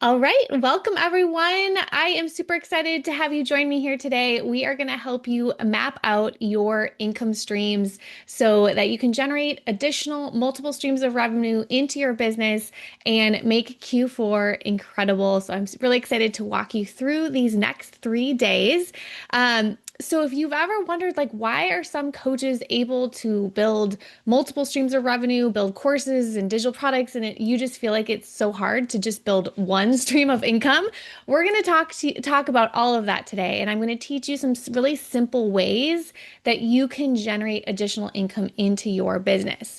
All right, welcome everyone. I am super excited to have you join me here today. We are going to help you map out your income streams so that you can generate additional multiple streams of revenue into your business and make Q4 incredible. So I'm really excited to walk you through these next 3 days. So if you've ever wondered, like, why are some coaches able to build multiple streams of revenue, build courses and digital products, and you just feel like it's so hard to just build one stream of income, we're going to talk about all of that today, and I'm going to teach you some really simple ways that you can generate additional income into your business.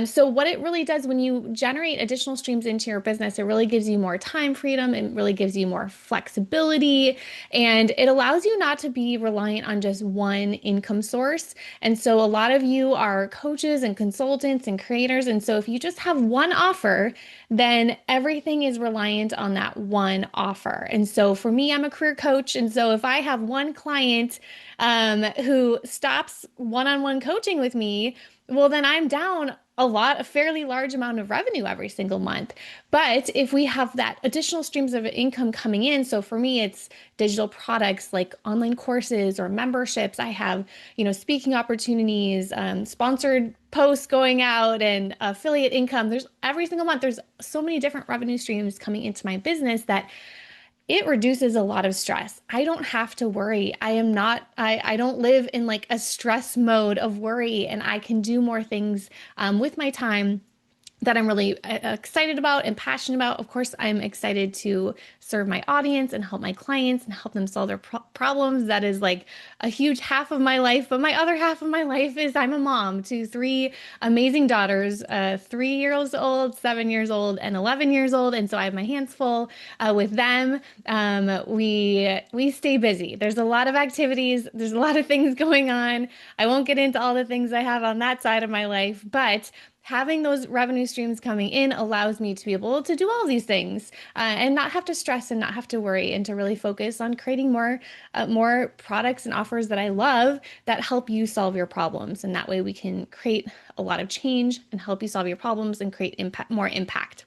So what it really does when you generate additional streams into your business, it really gives you more time freedom. It really gives you more flexibility, and it allows you not to be reliant on just one income source. And so a lot of you are coaches and consultants and creators. And so if you just have one offer, then everything is reliant on that one offer. And so for me, I'm a career coach. And so if I have one client who stops one-on-one coaching with me, well, then I'm down a fairly large amount of revenue every single month. But if we have that additional streams of income coming in, so for me, it's digital products like online courses or memberships. I have, speaking opportunities, sponsored posts going out and affiliate income. There's every single month, there's so many different revenue streams coming into my business that it reduces a lot of stress. I don't have to worry. I don't live in like a stress mode of worry, and I can do more things with my time that I'm really excited about and passionate about. Of course, I'm excited to serve my audience and help my clients and help them solve their problems. That is like a huge half of my life. But my other half of my life is I'm a mom to three amazing daughters, 3 years old, 7 years old, and 11 years old. And so I have my hands full with them. We stay busy. There's a lot of activities. There's a lot of things going on. I won't get into all the things I have on that side of my life, but having those revenue streams coming in allows me to be able to do all these things and not have to stress and not have to worry, and to really focus on creating more products and offers that I love that help you solve your problems. And that way we can create a lot of change and help you solve your problems and create more impact.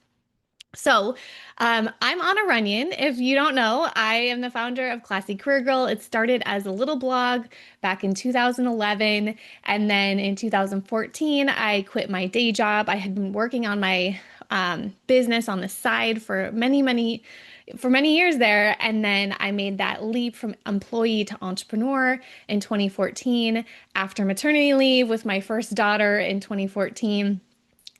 So, I'm Anna Runyon. If you don't know, I am the founder of Classy Career Girl. It started as a little blog back in 2011. And then in 2014, I quit my day job. I had been working on my business on the side for many years there. And then I made that leap from employee to entrepreneur in 2014 after maternity leave with my first daughter in 2014.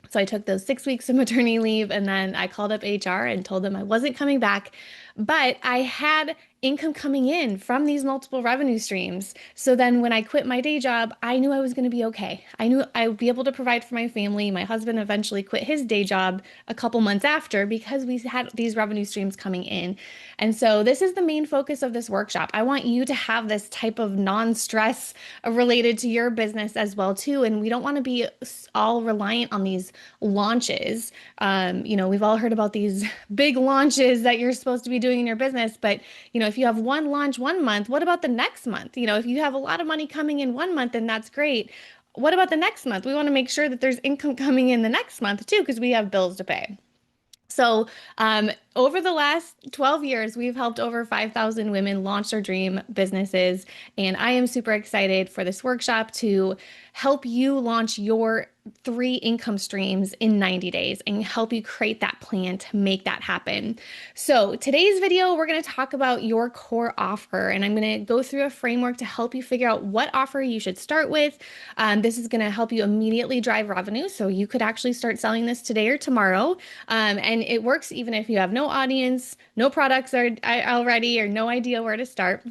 So I took those 6 weeks of maternity leave, and then I called up HR and told them I wasn't coming back, but I had income coming in from these multiple revenue streams. So then when I quit my day job, I knew I was going to be okay. I knew I would be able to provide for my family. My husband eventually quit his day job a couple months after because we had these revenue streams coming in. And so this is the main focus of this workshop. I want you to have this type of non-stress related to your business as well too. And we don't want to be all reliant on these launches. We've all heard about these big launches that you're supposed to be doing in your business, but if you have one launch one month, what about the next month? If you have a lot of money coming in one month, then that's great. What about the next month? We want to make sure that there's income coming in the next month too, because we have bills to pay. So, over the last 12 years, we've helped over 5,000 women launch their dream businesses. And I am super excited for this workshop to help you launch your 3 income streams in 90 days and help you create that plan to make that happen. So today's video, we're going to talk about your core offer, and I'm going to go through a framework to help you figure out what offer you should start with. This is going to help you immediately drive revenue. So you could actually start selling this today or tomorrow. And it works even if you have no audience, no products are already, or no idea where to start.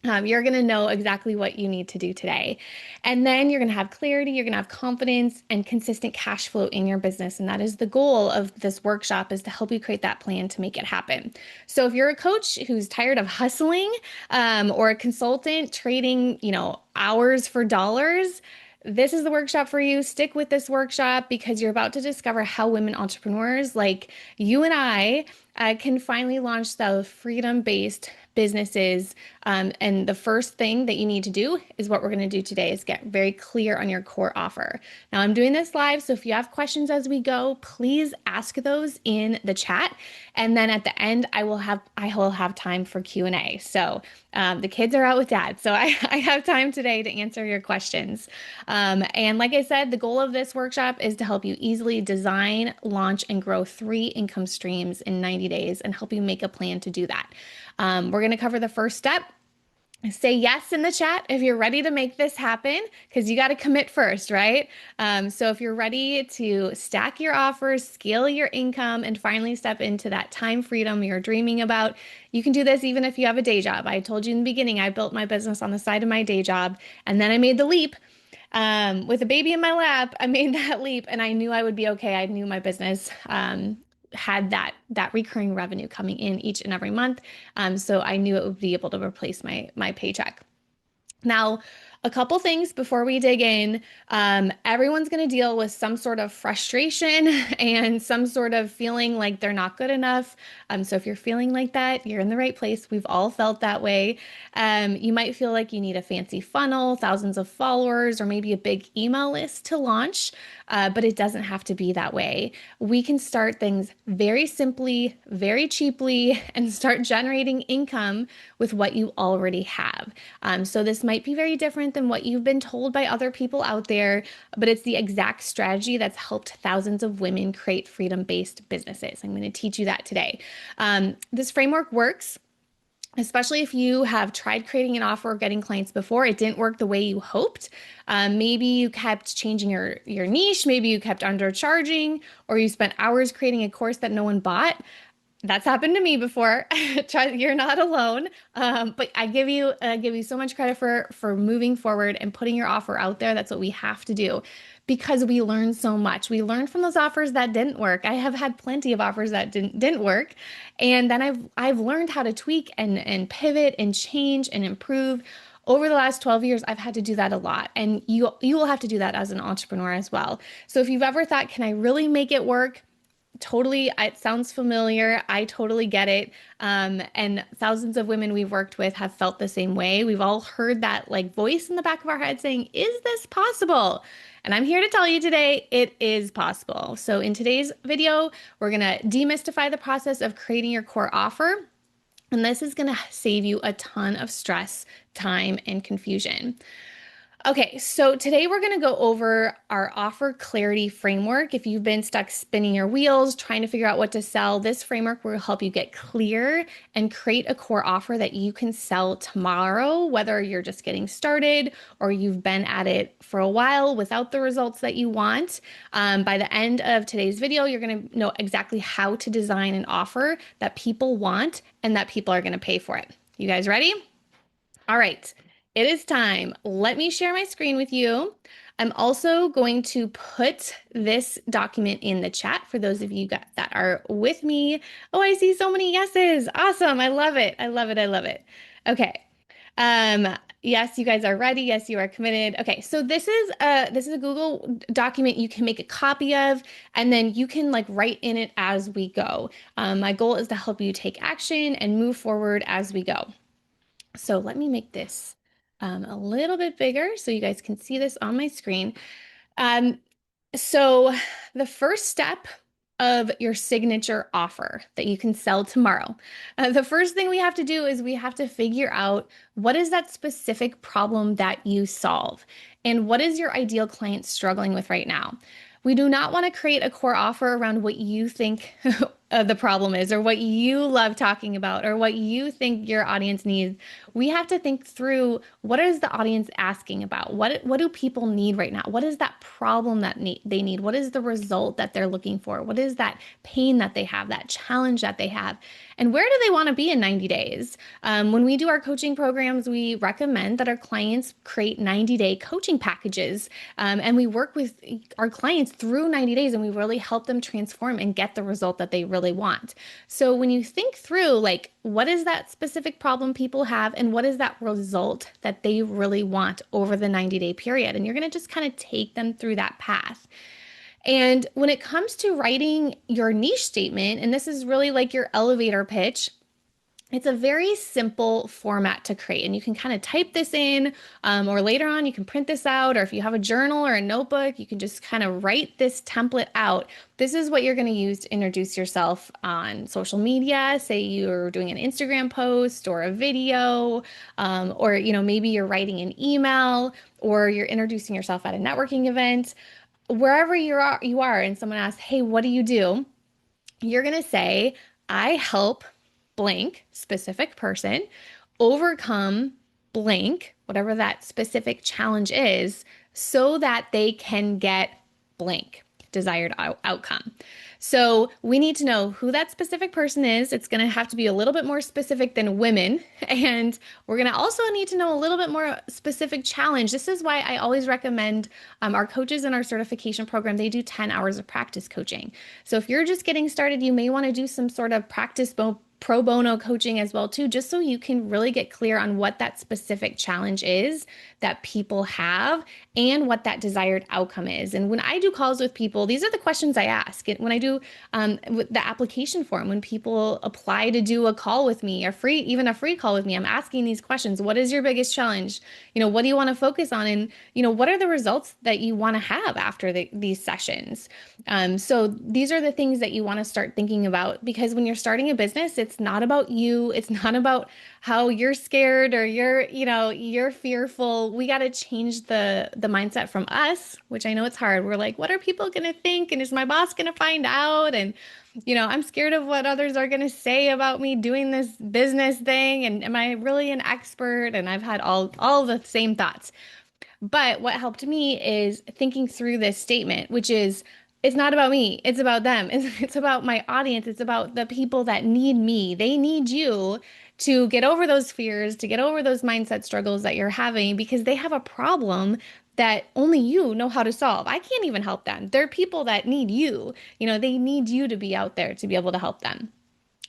You're going to know exactly what you need to do today. And then you're going to have clarity, you're going to have confidence and consistent cash flow in your business. And that is the goal of this workshop, is to help you create that plan to make it happen. So if you're a coach who's tired of hustling, or a consultant trading, hours for dollars, this is the workshop for you. Stick with this workshop because you're about to discover how women entrepreneurs like you and I can finally launch the freedom-based businesses. And the first thing that you need to do is what we're going to do today is get very clear on your core offer. Now I'm doing this live, so if you have questions as we go, please ask those in the chat. And then at the end, I will have time for Q&A. So the kids are out with dad, so I have time today to answer your questions. And like I said, the goal of this workshop is to help you easily design, launch, and grow 3 income streams in 90 days and help you make a plan to do that. We're going to cover the first step. Say yes in the chat if you're ready to make this happen, because you got to commit first, right? So if you're ready to stack your offers, scale your income, and finally step into that time freedom you're dreaming about, you can do this even if you have a day job. I told you in the beginning, I built my business on the side of my day job, and then I made the leap. With a baby in my lap, I made that leap and I knew I would be okay. I knew my business had that recurring revenue coming in each and every month. So I knew it would be able to replace my paycheck. Now, a couple things before we dig in. Everyone's going to deal with some sort of frustration and some sort of feeling like they're not good enough. So if you're feeling like that, you're in the right place. We've all felt that way. You might feel like you need a fancy funnel, thousands of followers, or maybe a big email list to launch, but it doesn't have to be that way. We can start things very simply, very cheaply, and start generating income with what you already have. So this might be very different than what you've been told by other people out there, but it's the exact strategy that's helped thousands of women create freedom-based businesses. I'm going to teach you that today. This framework works, especially if you have tried creating an offer or getting clients before. It didn't work the way you hoped. Maybe you kept changing your niche, maybe you kept undercharging, or you spent hours creating a course that no one bought. That's happened to me before. You're not alone. But I give you so much credit for moving forward and putting your offer out there. That's what we have to do because we learn so much. We learned from those offers that didn't work. I have had plenty of offers that didn't work. And then I've learned how to tweak and pivot and change and improve. Over the last 12 years, I've had to do that a lot. And you will have to do that as an entrepreneur as well. So if you've ever thought, can I really make it work? Totally, it sounds familiar. I totally get it. And thousands of women we've worked with have felt the same way. We've all heard that like voice in the back of our head saying, is this possible? And I'm here to tell you today, it is possible. So in today's video, we're going to demystify the process of creating your core offer. And this is going to save you a ton of stress, time, and confusion. Okay, so today we're going to go over our offer clarity framework. If you've been stuck spinning your wheels, trying to figure out what to sell, this framework will help you get clear and create a core offer that you can sell tomorrow, whether you're just getting started or you've been at it for a while without the results that you want. By the end of today's video, you're going to know exactly how to design an offer that people want and that people are going to pay for it. You guys ready? All right. It is time. Let me share my screen with you. I'm also going to put this document in the chat for those of you that are with me. Oh, I see so many yeses. Awesome. I love it. I love it. I love it. Okay. Yes, you guys are ready. Yes, you are committed. Okay, so this is a Google document you can make a copy of, and then you can like write in it as we go. My goal is to help you take action and move forward as we go. So let me make this a little bit bigger so you guys can see this on my screen. So the first step of your signature offer that you can sell tomorrow, the first thing we have to do is we have to figure out what is that specific problem that you solve and what is your ideal client struggling with right now. We do not want to create a core offer around what you think the problem is or what you love talking about or what you think your audience needs. We have to think through what is the audience asking about? What do people need right now? What is that problem that they need? What is the result that they're looking for? What is that pain that they have, that challenge that they have? And where do they want to be in 90 days? When we do our coaching programs, we recommend that our clients create 90-day coaching packages. And we work with our clients through 90 days and we really help them transform and get the result that they really want. So when you think through, like, what is that specific problem people have and what is that result that they really want over the 90-day period? And you're going to just kind of take them through that path. And when it comes to writing your niche statement, and this is really like your elevator pitch, It's a very simple format to create, and you can kind of type this in, or later on you can print this out, or if you have a journal or a notebook, you can just kind of write this template out. This is what you're going to use to introduce yourself on social media. Say you're doing an Instagram post or a video, or maybe you're writing an email, or you're introducing yourself at a networking event. Wherever you are, and someone asks, "Hey, what do you do?" You're going to say, "I help blank specific person overcome blank, whatever that specific challenge is, so that they can get blank desired outcome." So we need to know who that specific person is. It's going to have to be a little bit more specific than women. And we're going to also need to know a little bit more specific challenge. This is why I always recommend our coaches in our certification program, they do 10 hours of practice coaching. So if you're just getting started, you may want to do some sort of practice pro bono coaching as well too, just so you can really get clear on what that specific challenge is that people have and what that desired outcome is. And when I do calls with people, these are the questions I ask. When I do the application form, when people apply to do a call with me, even a free call with me, I'm asking these questions. What is your biggest challenge? What do you want to focus on? And, what are the results that you want to have after these sessions? So these are the things that you want to start thinking about, because when you're starting a business, it's not about you. It's not about how you're scared or you're fearful. We got to change the mindset from us, which I know it's hard. We're like, what are people going to think? And is my boss going to find out? And, I'm scared of what others are going to say about me doing this business thing. And am I really an expert? And I've had all the same thoughts. But what helped me is thinking through this statement, which is, it's not about me. It's about them. It's about my audience. It's about the people that need me. They need you to get over those fears, to get over those mindset struggles that you're having, because they have a problem that only you know how to solve. I can't even help them. They're people that need you. They need you to be out there to be able to help them.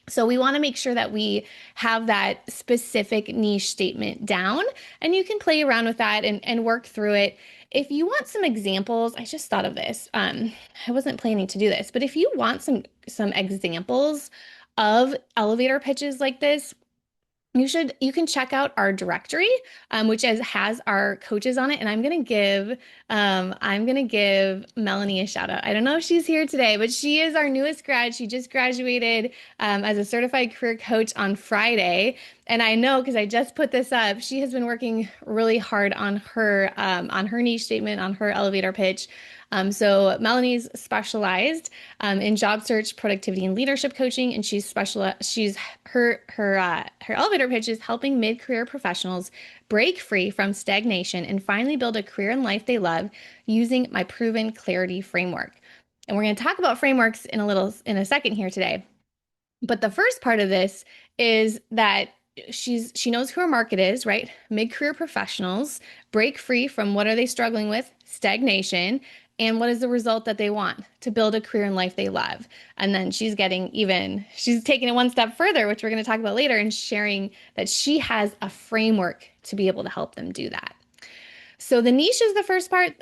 So we want to make sure that we have that specific niche statement down, and you can play around with that and work through it. If you want some examples, I just thought of this. I wasn't planning to do this, but if you want some examples of elevator pitches like this, you can check out our directory, which has our coaches on it. And I'm gonna give Melanie a shout out. I don't know if she's here today, but she is our newest grad. She just graduated as a certified career coach on Friday. And I know, because I just put this up, she has been working really hard on her niche statement, on her elevator pitch. So Melanie's specialized in job search, productivity, and leadership coaching, and her elevator pitch is helping mid-career professionals break free from stagnation and finally build a career and life they love using my proven clarity framework. And we're going to talk about frameworks in a second here today. But the first part of this is that she knows who her market is, right? Mid-career professionals break free from, what are they struggling with? Stagnation. And what is the result that they want? To build a career and life they love. And then she's taking it one step further, which we're going to talk about later, and sharing that she has a framework to be able to help them do that. So the niche is the first part.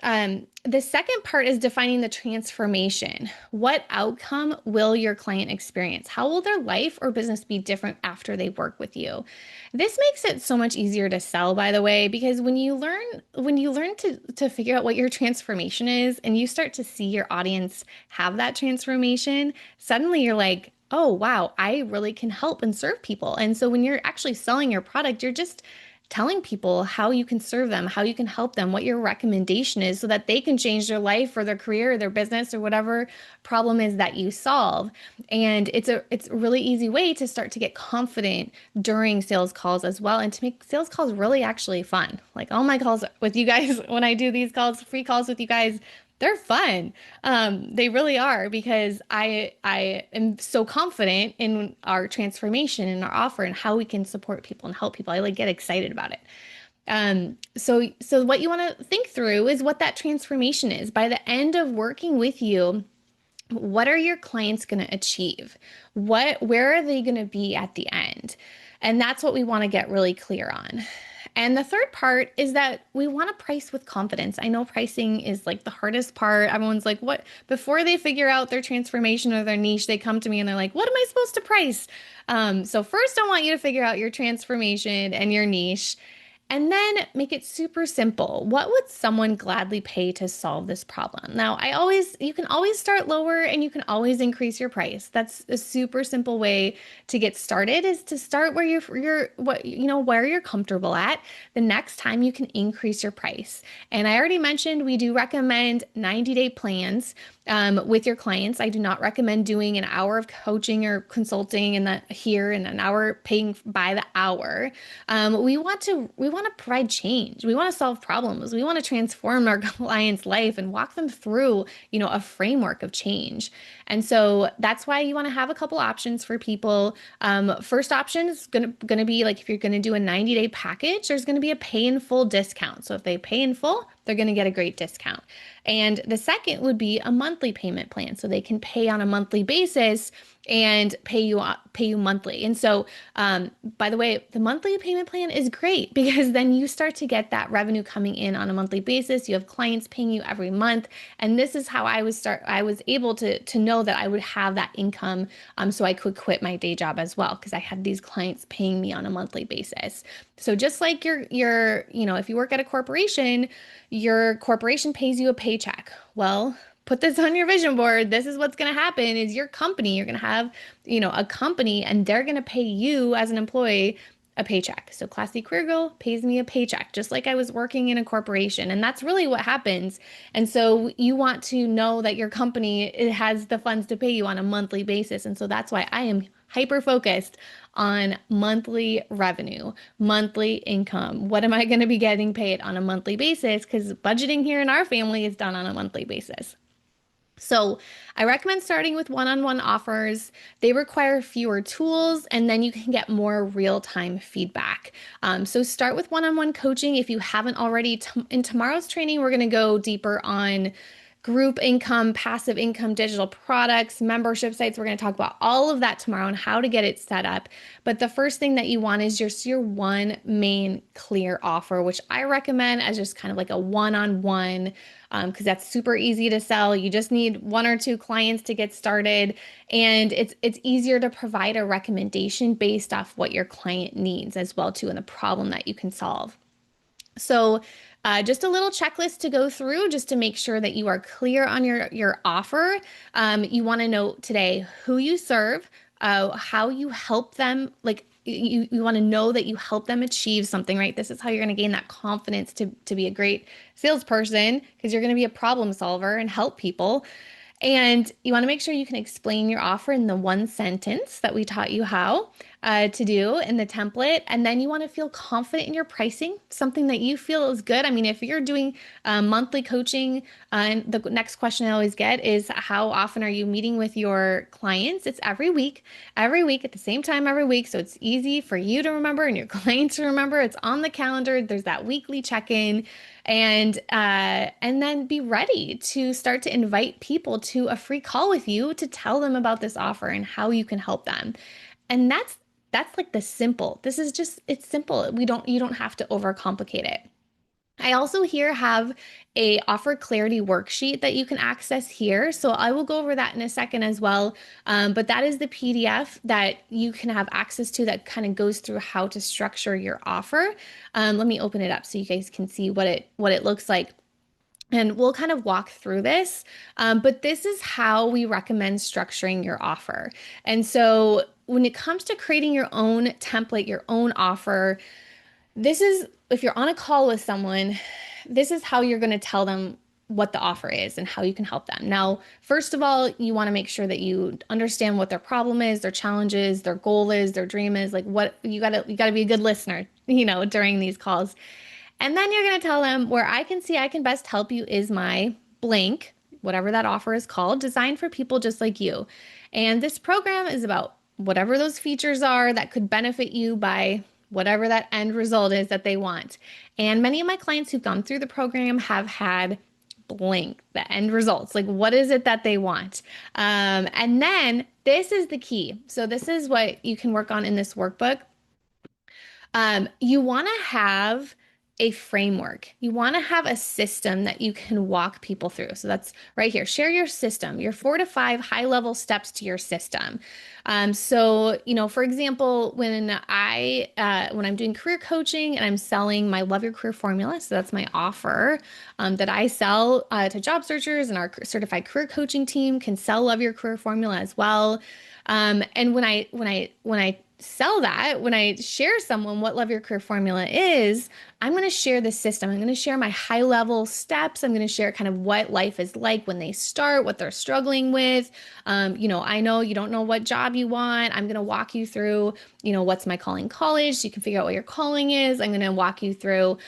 The second part is defining the transformation. What outcome will your client experience? How will their life or business be different after they work with you? This makes it so much easier to sell, by the way, because when you learn to figure out what your transformation is, and you start to see your audience have that transformation, suddenly you're like, oh, wow, I really can help and serve people. And so when you're actually selling your product, you're just telling people how you can serve them, how you can help them, what your recommendation is, so that they can change their life or their career or their business or whatever problem is that you solve. And it's a really easy way to start to get confident during sales calls as well, and to make sales calls really actually fun. Like all my calls with you guys, when I do these calls, free calls with you guys, they're fun. They really are, because I am so confident in our transformation and our offer and how we can support people and help people. I get excited about it. So what you want to think through is what that transformation is. By the end of working with you, what are your clients going to achieve? Where are they going to be at the end? And that's what we want to get really clear on. And the third part is that we want to price with confidence. I know pricing is like the hardest part. Everyone's like, what? Before they figure out their transformation or their niche, they come to me and they're like, what am I supposed to price? So first, I want you to figure out your transformation and your niche. And then make it super simple. What would someone gladly pay to solve this problem? Now, you can always start lower and you can always increase your price. That's a super simple way to get started is to start where where you're comfortable at. The next time you can increase your price. And I already mentioned we do recommend 90-day plans with your clients. I do not recommend doing an hour of coaching or consulting and an hour paying by the hour. We want to provide change. We want to solve problems. We want to transform our client's life and walk them through, a framework of change. And so that's why you want to have a couple options for people. First option is gonna be like if you're gonna do a 90-day package, there's gonna be a pay in full discount. So if they pay in full, they're gonna get a great discount. And the second would be a monthly payment plan. So they can pay on a monthly basis and pay you monthly. And so, by the way, the monthly payment plan is great because then you start to get that revenue coming in on a monthly basis. You have clients paying you every month, and this is how I was able to know that I would have that income, so I could quit my day job as well because I had these clients paying me on a monthly basis. So just like if you work at a corporation, your corporation pays you a paycheck. Well, put this on your vision board. This is what's going to happen is your company, you're going to have, a company and they're going to pay you as an employee a paycheck. So Classy Career Girl pays me a paycheck, just like I was working in a corporation. And that's really what happens. And so you want to know that your company, it has the funds to pay you on a monthly basis. And so that's why I am hyper focused on monthly revenue, monthly income. What am I going to be getting paid on a monthly basis? Because budgeting here in our family is done on a monthly basis. So I recommend starting with one-on-one offers. They require fewer tools, and then you can get more real-time feedback. So start with one-on-one coaching if you haven't already. In tomorrow's training, we're going to go deeper on group income, passive income, digital products, membership sites. We're going to talk about all of that tomorrow and how to get it set up. But the first thing that you want is just your one main clear offer, which I recommend as just kind of like a one-on-one, because that's super easy to sell. You just need one or two clients to get started, and it's easier to provide a recommendation based off what your client needs as well too, and the problem that you can solve. So just a little checklist to go through just to make sure that you are clear on your offer. You want to know today who you serve, how you help them, like you want to know that you help them achieve something, right? This is how you're going to gain that confidence to be a great salesperson because you're going to be a problem solver and help people. And you want to make sure you can explain your offer in the one sentence that we taught you how to do in the template. And then you want to feel confident in your pricing, something that you feel is good. I mean, if you're doing monthly coaching, and the next question I always get is how often are you meeting with your clients? It's every week at the same time every week. So it's easy for you to remember and your clients to remember. It's on the calendar. There's that weekly check-in. And then be ready to start to invite people to a free call with you to tell them about this offer and how you can help them. And that's like the simple. This is just, it's simple. You don't have to overcomplicate it. I also here have a offer clarity worksheet that you can access here. So I will go over that in a second as well. But that is the PDF that you can have access to that kind of goes through how to structure your offer. Let me open it up so you guys can see what it looks like. And we'll kind of walk through this, but this is how we recommend structuring your offer. And so when it comes to creating your own template, your own offer, if you're on a call with someone, this is how you're going to tell them what the offer is and how you can help them. Now, first of all, you want to make sure that you understand what their problem is, their challenges, their goal is, their dream is, like what you got to be a good listener, during these calls. And then you're going to tell them where I can see I can best help you is my blank, whatever that offer is called, designed for people just like you. And this program is about whatever those features are that could benefit you by whatever that end result is that they want. And many of my clients who've gone through the program have had blank, the end results. Like, what is it that they want? And then this is the key. So this is what you can work on in this workbook. You want to have a framework. You want to have a system that you can walk people through. So that's right here. Share your system, your 4 to 5 high-level steps to your system. For example, when I'm doing career coaching and I'm selling my Love Your Career formula, so that's my offer that I sell to job searchers, and our certified career coaching team can sell Love Your Career formula as well. And when I sell that, when I share someone what Love Your Career formula is, I'm going to share the system. I'm going to share my high level steps. I'm going to share kind of what life is like when they start, what they're struggling with. I know you don't know what job you want. I'm going to walk you through, what's my calling college, so you can figure out what your calling is. I'm going to walk you through,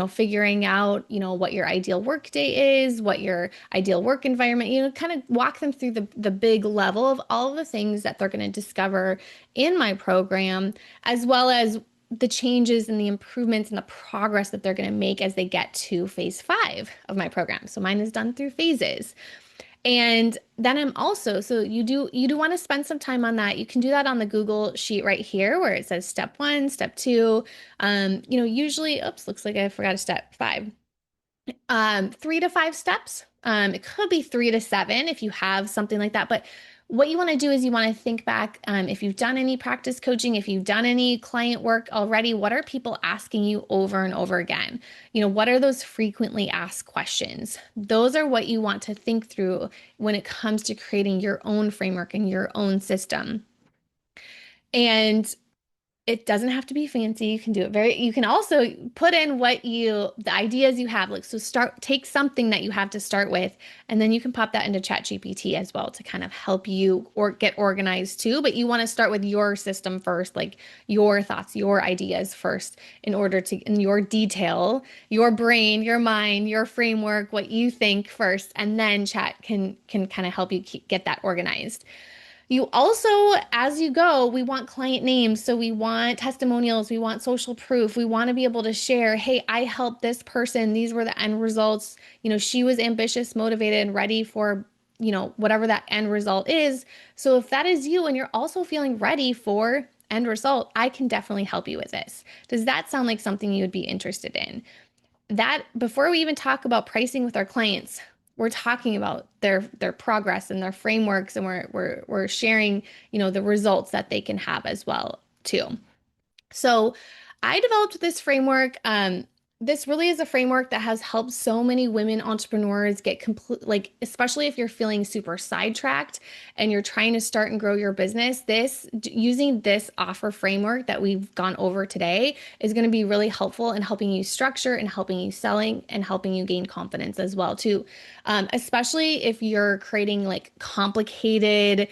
figuring out, what your ideal work day is, what your ideal work environment, kind of walk them through the big level of all of the things that they're going to discover in my program, as well as the changes and the improvements and the progress that they're going to make as they get to phase 5 of my program. So mine is done through phases. And then so you do want to spend some time on that. You can do that on the Google sheet right here where it says step 1, step 2. Usually, looks like I forgot a step 5. 3 to 5 steps. It could be 3 to 7 if you have something like that. But what you want to do is you want to think back, if you've done any practice coaching, if you've done any client work already, what are people asking you over and over again? What are those frequently asked questions? Those are what you want to think through when it comes to creating your own framework and your own system. And it doesn't have to be fancy. You can do it you can also put in the ideas you have. Take something that you have to start with, and then you can pop that into ChatGPT as well to kind of help you or get organized too. But you want to start with your system first, like your thoughts, your ideas first, in your detail, your brain, your mind, your framework, what you think first, and then Chat can kind of help you get that organized. You also, as you go, we want client names. So we want testimonials. We want social proof. We want to be able to share, hey, I helped this person. These were the end results. She was ambitious, motivated, and ready for, whatever that end result is. So if that is you and you're also feeling ready for end result, I can definitely help you with this. Does that sound like something you would be interested in? That before we even talk about pricing with our clients, we're talking about their progress and their frameworks, and we're sharing, the results that they can have as well too. So I developed this framework. This really is a framework that has helped so many women entrepreneurs get especially if you're feeling super sidetracked and you're trying to start and grow your business. Using this offer framework that we've gone over today is going to be really helpful in helping you structure and helping you selling and helping you gain confidence as well too. Especially if you're creating like complicated,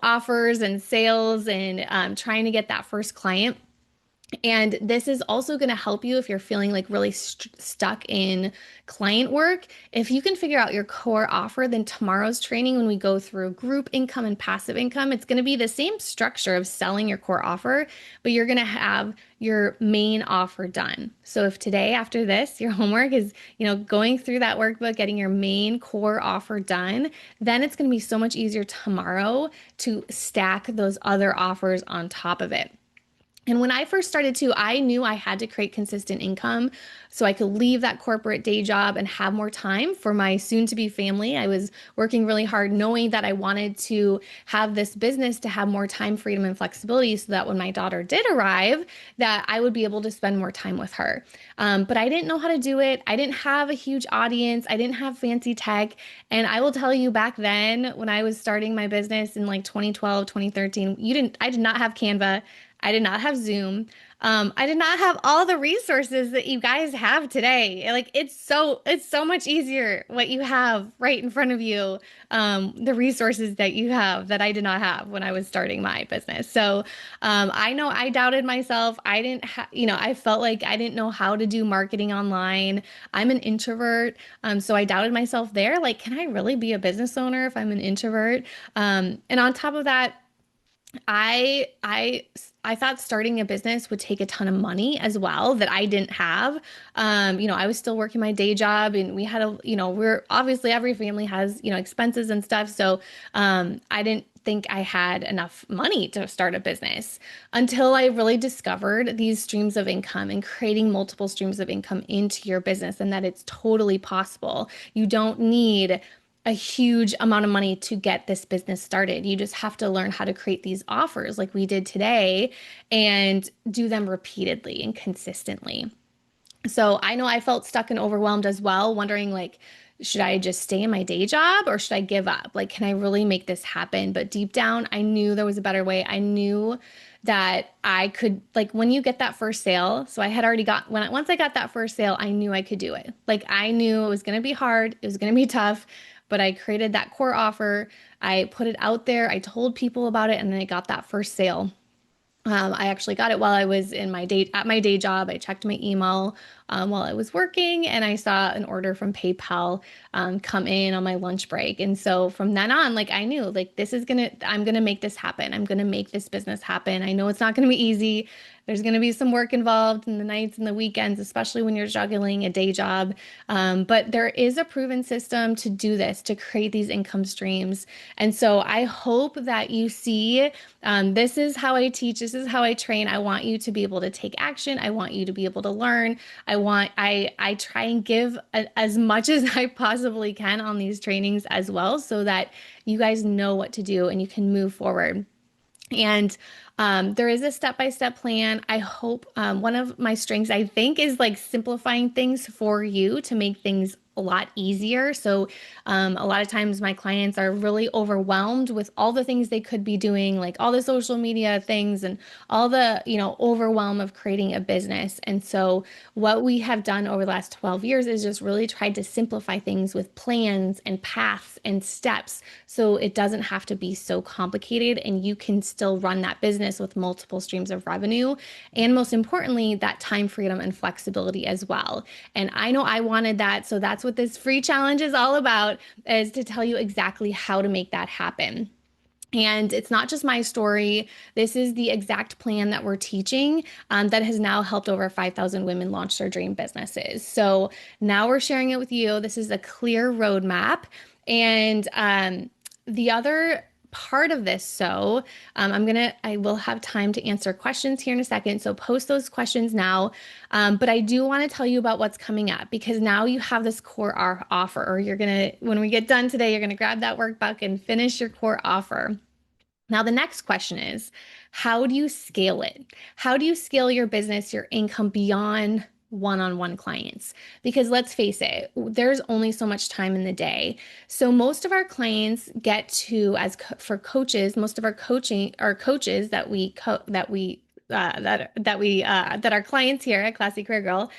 offers and sales and trying to get that first client. And this is also going to help you if you're feeling like really stuck in client work. If you can figure out your core offer, then tomorrow's training, when we go through group income and passive income, it's going to be the same structure of selling your core offer, but you're going to have your main offer done. So if today, after this, your homework is, going through that workbook, getting your main core offer done, then it's going to be so much easier tomorrow to stack those other offers on top of it. And when I first started too, I knew I had to create consistent income so I could leave that corporate day job and have more time for my soon-to-be family. I was working really hard knowing that I wanted to have this business to have more time, freedom, and flexibility so that when my daughter did arrive, that I would be able to spend more time with her. But I didn't know how to do it. I didn't have a huge audience. I didn't have fancy tech. And I will tell you, back then when I was starting my business in like 2012, 2013, I did not have Canva. I did not have Zoom. I did not have all the resources that you guys have today. Like it's so much easier what you have right in front of you. The resources that you have that I did not have when I was starting my business. So I know I doubted myself. I didn't I felt like I didn't know how to do marketing online. I'm an introvert. So I doubted myself there. Like, can I really be a business owner if I'm an introvert? And on top of that, I thought starting a business would take a ton of money as well that I didn't have. I was still working my day job, and we had we're obviously every family has, expenses and stuff. So I didn't think I had enough money to start a business until I really discovered these streams of income and creating multiple streams of income into your business, and that it's totally possible. You don't need a huge amount of money to get this business started. You just have to learn how to create these offers like we did today and do them repeatedly and consistently. So I know I felt stuck and overwhelmed as well, wondering like, should I just stay in my day job or should I give up? Like, can I really make this happen? But deep down, I knew there was a better way. I knew that I could, like, when you get that first sale. So I had already got, once I got that first sale, I knew I could do it. Like, I knew it was going to be hard, it was going to be tough, but I created that core offer. I put it out there, I told people about it, and then I got that first sale. I actually got it while I was in my day at my day job. I checked my email while I was working, and I saw an order from PayPal come in on my lunch break. And so from then on, like I knew, like I'm gonna make this happen. I'm gonna make this business happen. I know it's not gonna be easy. There's gonna be some work involved in the nights and the weekends, especially when you're juggling a day job. But there is a proven system to do this, to create these income streams. And so I hope that you see this is how I teach, this is how I train. I want you to be able to take action. I want you to be able to learn. I try and give as much as I possibly can on these trainings as well, so that you guys know what to do and you can move forward. And there is a step-by-step plan. I hope one of my strengths, I think, is like simplifying things for you to make things a lot easier. So a lot of times my clients are really overwhelmed with all the things they could be doing, like all the social media things and all the, overwhelm of creating a business. And so what we have done over the last 12 years is just really tried to simplify things with plans and paths and steps so it doesn't have to be so complicated and you can still run that business with multiple streams of revenue. And most importantly, that time freedom and flexibility as well. And I know I wanted that. So that's what this free challenge is all about, is to tell you exactly how to make that happen. And it's not just my story. This is the exact plan that we're teaching that has now helped over 5,000 women launch their dream businesses. So now we're sharing it with you. This is a clear roadmap. And the other part of this, so I will have time to answer questions here in a second. So post those questions now. But I do want to tell you about what's coming up, because now you have this core offer, or when we get done today, you're going to grab that workbook and finish your core offer. Now, the next question is, how do you scale it? How do you scale your business, your income beyond one-on-one clients? Because let's face it, there's only so much time in the day. So most of our clients get to, for coaches, most of our coaches that our clients here at Classy Career Girl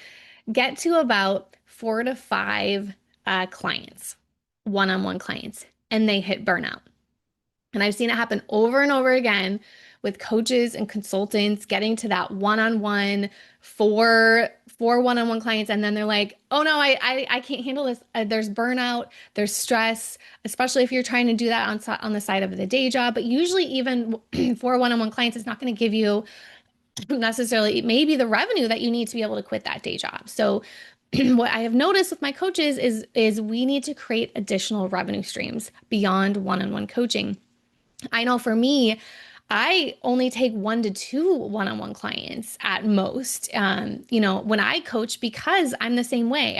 get to about 4 to 5 clients, one-on-one clients, and they hit burnout. And I've seen it happen over and over again with coaches and consultants getting to that one-on-one for one-on-one clients. And then they're like, oh no, I can't handle this. There's burnout, there's stress, especially if you're trying to do that on the side of the day job. But usually even for one-on-one clients, it's not going to give you necessarily maybe the revenue that you need to be able to quit that day job. So what I have noticed with my coaches is we need to create additional revenue streams beyond one-on-one coaching. I know for me, I only take 1 to 2 one-on-one clients at most. When I coach, because I'm the same way.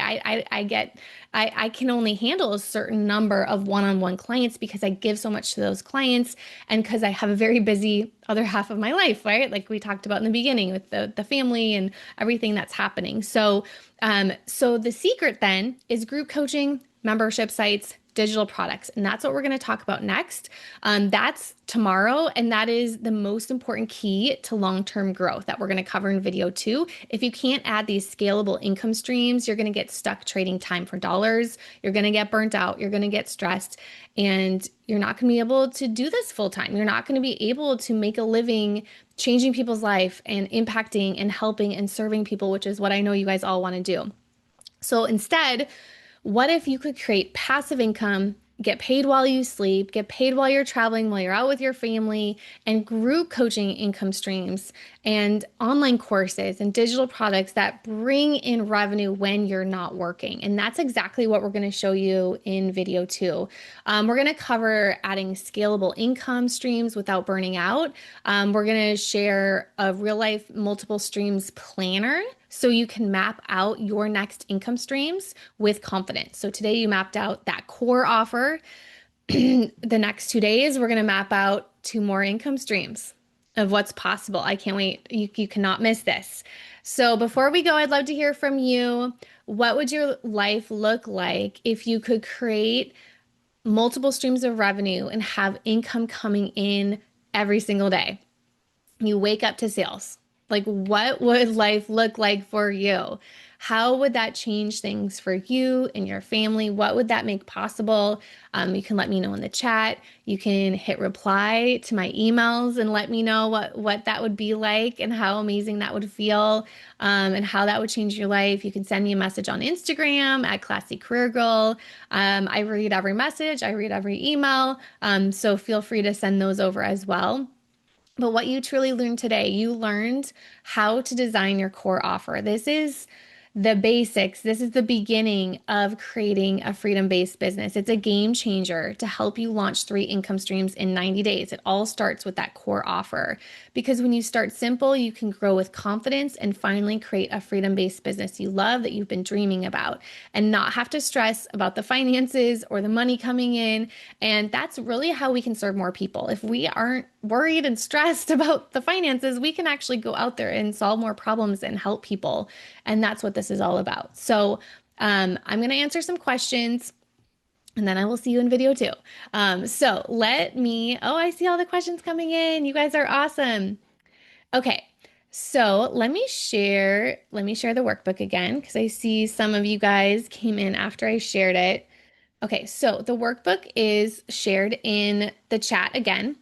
I can only handle a certain number of one-on-one clients because I give so much to those clients, and because I have a very busy other half of my life, right? Like we talked about in the beginning with the family and everything that's happening. So the secret then is group coaching, membership sites, digital products. And that's what we're going to talk about next. That's tomorrow. And that is the most important key to long-term growth that we're going to cover in video 2. If you can't add these scalable income streams, you're going to get stuck trading time for dollars. You're going to get burnt out. You're going to get stressed, and you're not going to be able to do this full time. You're not going to be able to make a living changing people's life and impacting and helping and serving people, which is what I know you guys all want to do. So instead, what if you could create passive income get paid while you sleep, get paid while you're traveling, while you're out with your family, and group coaching income streams and online courses and digital products that bring in revenue when you're not working. And that's exactly what we're going to show you in video two. We're going to cover adding scalable income streams without burning out. We're going to share a real life multiple streams planner so you can map out your next income streams with confidence. So today you mapped out that core offer. The next 2 days, we're going to map out two more income streams of what's possible. I can't wait. You cannot miss this. So before we go, I'd love to hear from you. What would your life look like if you could create multiple streams of revenue and have income coming in every single day? You wake up to sales. Like, what would life look like for you? How would that change things for you and your family? What would that make possible? You can let me know in the chat. You can hit reply to my emails and let me know what that would be like and how amazing that would feel, and how that would change your life. You can send me a message on Instagram at Classy Career Girl. I read every message. I read every email. So feel free to send those over as well. But what you truly learned today, you learned how to design your core offer. This is the basics. This is the beginning of creating a freedom-based business. It's a game changer to help you launch 3 income streams in 90 days. It all starts with that core offer because when you start simple, you can grow with confidence and finally create a freedom-based business you love that you've been dreaming about and not have to stress about the finances or the money coming in. And that's really how we can serve more people. If we aren't worried and stressed about the finances, we can actually go out there and solve more problems and help people. And that's what this is all about. So I'm going to answer some questions and then I will see you in video two. So I see all the questions coming in. You guys are awesome. Okay. So let me share the workbook again because I see some of you guys came in after I shared it. Okay. So the workbook is shared in the chat again.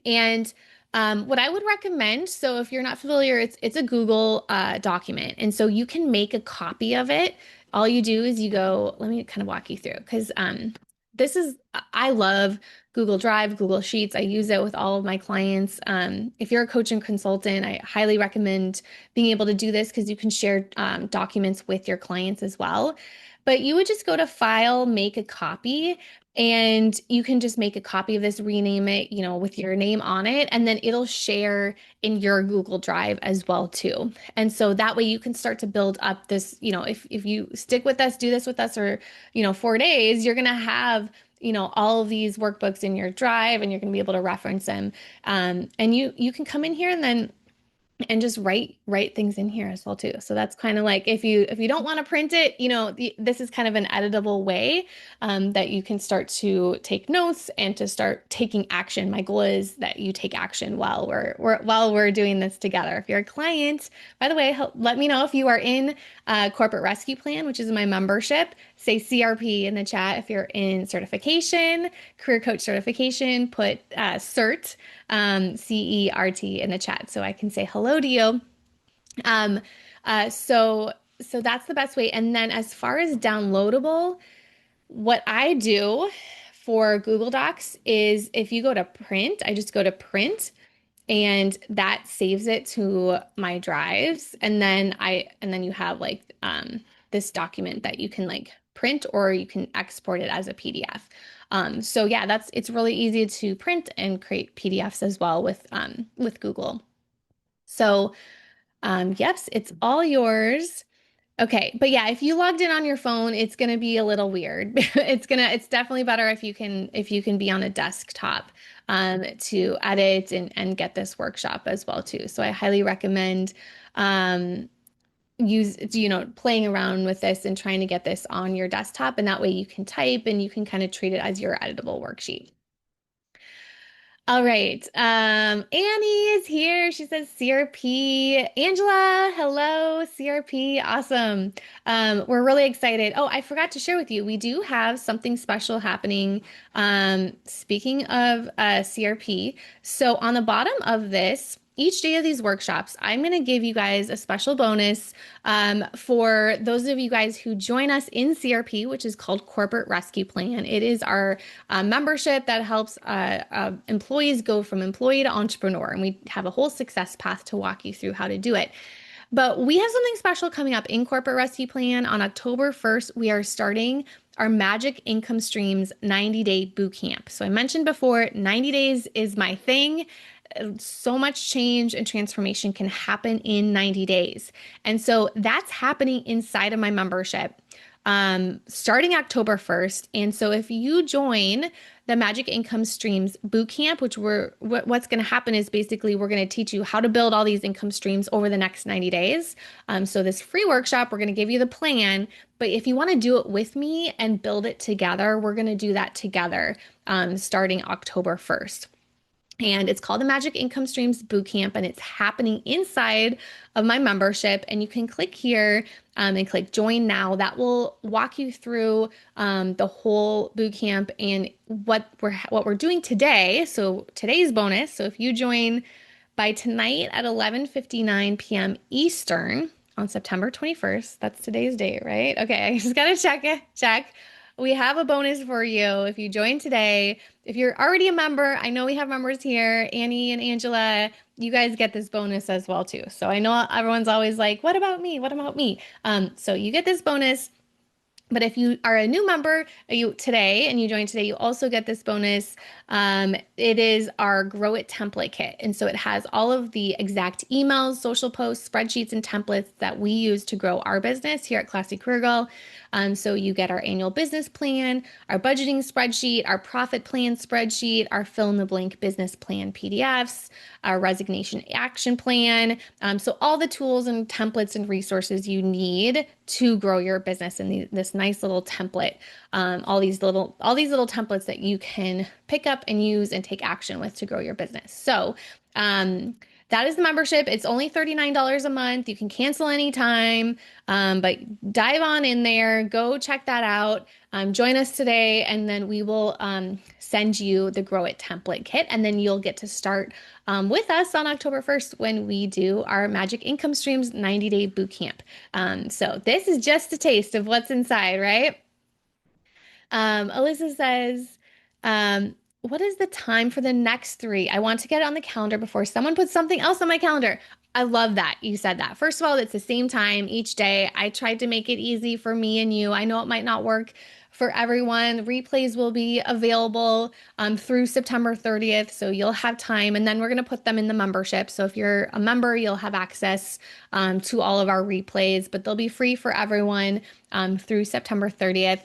And what I would recommend, so if you're not familiar, it's a Google document. And so you can make a copy of it. All you do is you go, let me kind of walk you through because I love Google Drive, Google Sheets. I use it with all of my clients. If you're a coach and consultant, I highly recommend being able to do this because you can share documents with your clients as well. But you would just go to File, Make a Copy, and you can just make a copy of this, rename it, with your name on it, and then it'll share in your Google Drive as well too. And so that way you can start to build up this, if you stick with us, do this with us, or 4 days, you're gonna have all of these workbooks in your drive and you're going to be able to reference them. And you can come in here and just write things in here as well too. So that's kind of like if you don't want to print it, this is kind of an editable way that you can start to take notes and to start taking action. My goal is that you take action while we're doing this together. If you're a client, by the way, let me know if you are in Corporate Rescue Plan, which is my membership. Say CRP in the chat. If you're in certification, career coach certification, put CERT, CERT in the chat so I can say hello to you. So that's the best way. And then as far as downloadable, what I do for Google Docs is if you go to print, I just go to print and that saves it to my drives. And then you have like this document that you can like print or you can export it as a PDF. So yeah, it's really easy to print and create PDFs as well with Google. So yes, it's all yours. Okay, but yeah, if you logged in on your phone, it's gonna be a little weird. It's definitely better if you can be on a desktop to edit and get this workshop as well too. So I highly recommend playing around with this and trying to get this on your desktop, and that way you can type and you can kind of treat it as your editable worksheet. All right. Annie is here. She says CRP. Angela, hello, CRP. Awesome. We're really excited. Oh, I forgot to share with you. We do have something special happening. Speaking of CRP, so on the bottom of this, each day of these workshops, I'm going to give you guys a special bonus for those of you guys who join us in CRP, which is called Corporate Rescue Plan. It is our membership that helps employees go from employee to entrepreneur. And we have a whole success path to walk you through how to do it. But we have something special coming up in Corporate Rescue Plan. On October 1st, we are starting our Magic Income Streams 90-day boot camp. So I mentioned before, 90 days is my thing. So much change and transformation can happen in 90 days. And so that's happening inside of my membership starting October 1st. And so if you join the Magic Income Streams Bootcamp, which what's going to happen is basically we're going to teach you how to build all these income streams over the next 90 days. So this free workshop, we're going to give you the plan, but if you want to do it with me and build it together, we're going to do that together starting October 1st. And it's called the Magic Income Streams Bootcamp, and it's happening inside of my membership. And you can click here and click join now. That will walk you through the whole bootcamp and what we're doing today. So today's bonus. So if you join by tonight at 11:59 p.m. Eastern on September 21st, that's today's date, right? Okay, I just gotta check. We have a bonus for you if you join today. If you're already a member, I know we have members here, Annie and Angela, you guys get this bonus as well too. So I know everyone's always like, what about me? What about me? So you get this bonus. But if you are a new member today and you join today, you also get this bonus. It is our Grow It template kit. And so it has all of the exact emails, social posts, spreadsheets, and templates that we use to grow our business here at Classy Career Girl. So you get our annual business plan, our budgeting spreadsheet, our profit plan spreadsheet, our fill in the blank business plan PDFs, our resignation action plan. So all the tools and templates and resources you need to grow your business in this nice little template. All these little templates that you can pick up and use and take action with to grow your business. So that is the membership. It's only $39 a month. You can cancel anytime, but dive on in there. Go check that out. Join us today, and then we will send you the Grow It template kit, and then you'll get to start with us on October 1st when we do our Magic Income Streams 90-day bootcamp. So this is just a taste of what's inside, right? Alyssa says, what is the time for the next three? I want to get it on the calendar before someone puts something else on my calendar. I love that you said that. First of all, it's the same time each day. I tried to make it easy for me and you. I know it might not work for everyone. Replays will be available through September 30th, so you'll have time. And then we're going to put them in the membership. So if you're a member, you'll have access to all of our replays, but they'll be free for everyone through September 30th.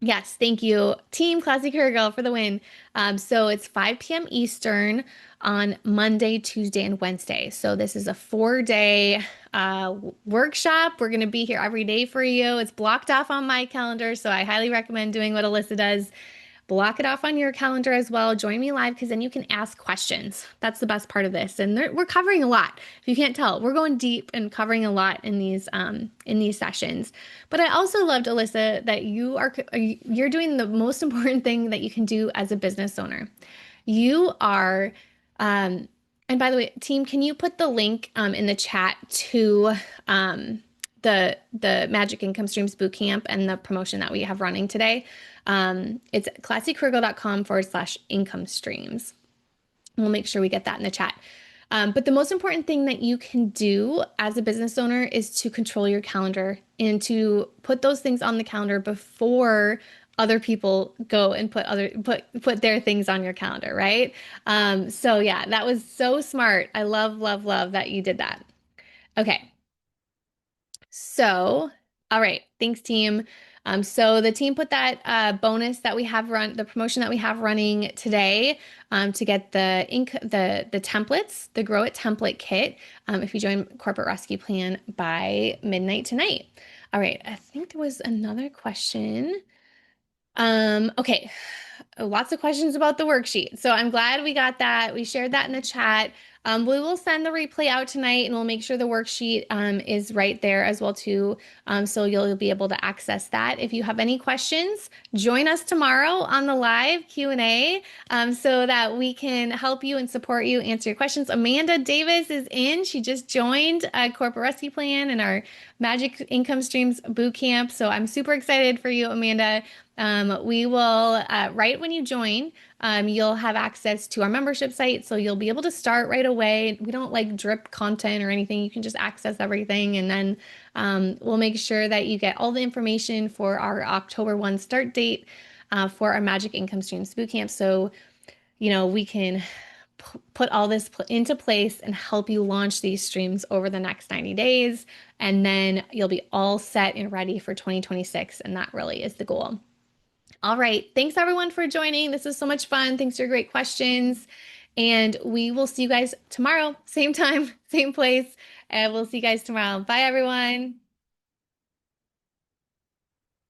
Yes, thank you, Team Classy Career Girl, for the win. So it's 5 p.m. Eastern on Monday, Tuesday, and Wednesday. So this is a 4-day workshop. We're going to be here every day for you. It's blocked off on my calendar, so I highly recommend doing what Alyssa does. Block it off on your calendar as well. Join me live because then you can ask questions. That's the best part of this. And we're covering a lot. If you can't tell, we're going deep and covering a lot in these sessions. But I also loved, Alyssa, that you're doing the most important thing that you can do as a business owner. You are, and by the way, team, can you put the link in the chat to the Magic Income Streams Bootcamp and the promotion that we have running today? It's classycareergirl.com/income streams. We'll make sure we get that in the chat. But the most important thing that you can do as a business owner is to control your calendar and to put those things on the calendar before other people go and put their things on your calendar, right? So yeah, that was so smart. I love that you did that. Okay. So, all right. Thanks, team. So the team put that bonus that we have the promotion that we have running today to get the templates, the Grow It template kit, if you join Corporate Rescue Plan by midnight tonight. All right. I think there was another question. Okay. Lots of questions about the worksheet. So I'm glad we got that. We shared that in the chat. We will send the replay out tonight and we'll make sure the worksheet is right there as well too. So you'll be able to access that. If you have any questions, join us tomorrow on the live Q&A so that we can help you and support you, answer your questions. Amanda Davis is in. She just joined Corporate Rescue Plan and our Magic Income Streams Bootcamp. So I'm super excited for you, Amanda. We will, right when you join, you'll have access to our membership site. So you'll be able to start right away. We don't like drip content or anything. You can just access everything. And then we'll make sure that you get all the information for our October 1 start date for our Magic Income Streams Bootcamp. So, we can put all this into place and help you launch these streams over the next 90 days. And then you'll be all set and ready for 2026. And that really is the goal. All right. Thanks everyone for joining. This was so much fun. Thanks for your great questions. And we will see you guys tomorrow, same time, same place. And we'll see you guys tomorrow. Bye, everyone.